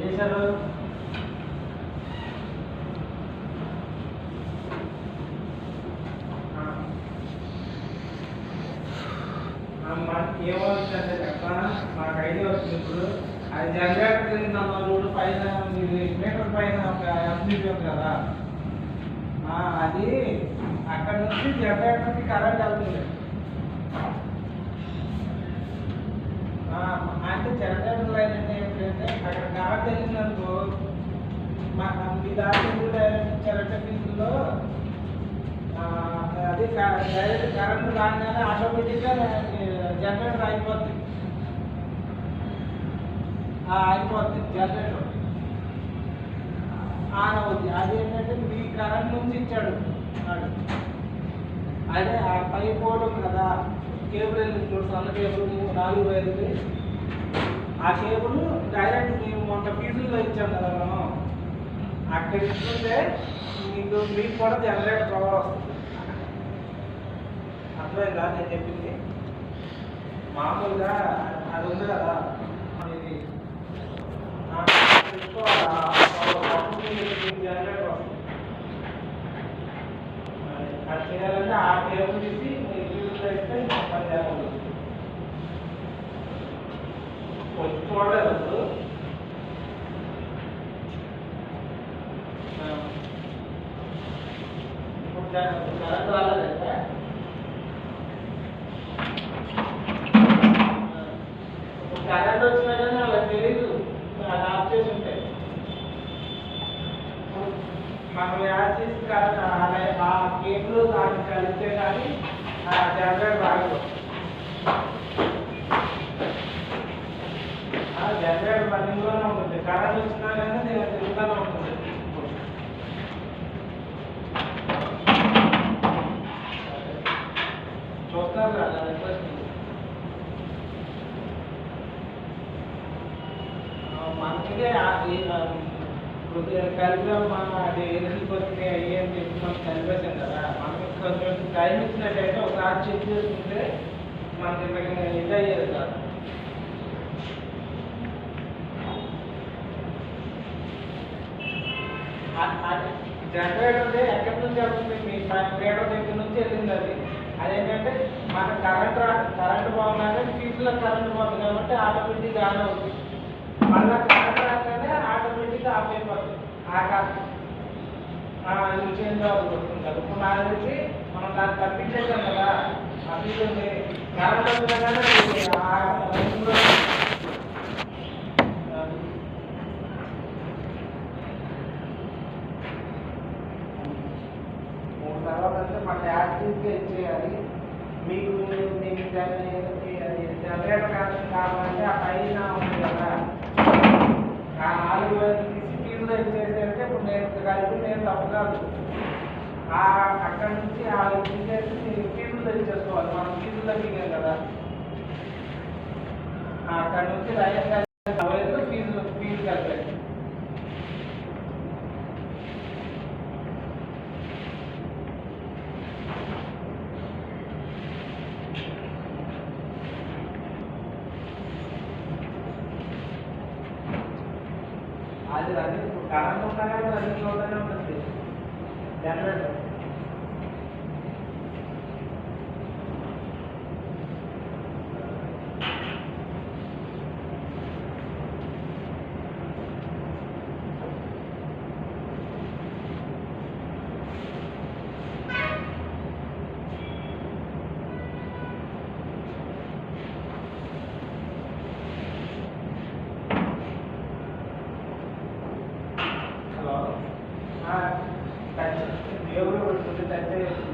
చేశారు? ఏమవుతుందంటే చెప్పనా, మాకు ఐడియా వచ్చింది. ఇప్పుడు అది జనరేటర్ కింద రోడ్డు పైన మీటర్ పైన ఒక ఎంపీపీ ఉంది కదా, అది అక్కడ నుంచి జనరేటర్కి కరెంట్ వెళ్తుంది. అంటే జనరేటర్ లైన్ అంటే ఏంటంటే అక్కడ కరెంట్ వెళ్ళిందనుకో, మీ దాని డైరెక్ట్ ఫీజుల్లో అది డైరెక్ట్ కరెంట్ రాగానే ఆటోమేటిక్గా జనరేటర్ అయిపోద్ది. జనరేటర్ ఆన్ అవుద్ది. అదేంటంటే మీ కరెంట్ నుంచి ఇచ్చాడు వాడు. అదే ఆ పై పోర్ట్ ఉంది కదా, కేబుల్ వెళ్ళింది చూడు, సన్న కేబుల్ 4 వైర్లది. ఆ కేబుల్ డైరెక్ట్ మేము మొన్న ఫీజుల్లో ఇచ్చాం కదా మనం, అక్కడ ఇస్తుంటే మీకు కూడా జనరేటర్ పవర్ వస్తుంది. అర్థమైందా నేను చెప్పింది? మామూలుగా అది ఉంది కదా, ఇది జనరేటర్ వస్తుంది. అది చేయాలంటే ఆ కేబుల్ తీసి ఫీజుల్లో ఇస్తే పని చేయాలి. వచ్చి చూడలేదు అప్పుడు. ఇప్పుడు కరెంట్ రాలేదంటే కరెంట్ వచ్చినా కానీ వాళ్ళకి తెలీదు, అది ఆఫ్ చేసి ఉంటాయి. మనం యాడ్ చేసి కరెంట్ ఆ కేబుల్ దాన్ని కలిస్తే కానీ ఆ జనరేటర్ రాదు. జనరేటర్ రన్నింగ్లోనే ఉంటుంది, కరెంట్ వచ్చినా కానీ తిరుగుతూనే ఉంటుంది. చూస్తారు కదా మనకి కలిపి అది ఎదురు వచ్చినాయి అయ్యి అని చెప్పి మనం కలిపేసాం కదా, మనకి కొంచెం టైం ఇచ్చినట్టయితే ఒకసారి చెక్ చేసుకుంటే మనకి ఇది అయ్యేది కాదు. జనరేటర్ ఎక్కడి నుంచి వెళ్తుంది? మీ మీటర్ దగ్గర నుంచి వెళ్ళింది. అదేంటంటే మన కరెంట్ బాగున్నాక ఫీజులో కరెంట్ పోతుంది కాబట్టి ఆటోమేటిక్గా ఆన్ అవుతుంది. మళ్ళీ కరెంట్ రాగానే ఆటోమేటిక్గా ఆఫ్ అయిపోతుంది. చేంజ్ అవుతుంది కదా. ఇప్పుడు నా నుంచి మనం దాన్ని తప్పించేసాం కదా, ఆ ఫీజు ఉంది. కరెంట్ వచ్చినా కానీ తర్వాత అంటే మన యాక్టివ్గా ఇచ్చేయాలి. మీకు జనరేటర్ కనెక్షన్ కావాలంటే ఆ పైన ఉంది కదా, ఆ 4 వేలు తీసి ఫీజులో ఇచ్చేసేస్తే ఇప్పుడు నేను తప్పు కాదు. అక్కడ నుంచి తీసేసి ఫీజులో ఇచ్చేసుకోవాలి. మనం ఫీజులో దిగాం కదా, అక్కడ నుంచి ఫీజు కలిపేది. అది రన్నింగ్ కరెంట్ ఉన్నా కానీ రన్నింగ్ అవుతూనే ఉంటుంది జనరేటర్. దేవుడు టచ్ చేస్తుంది.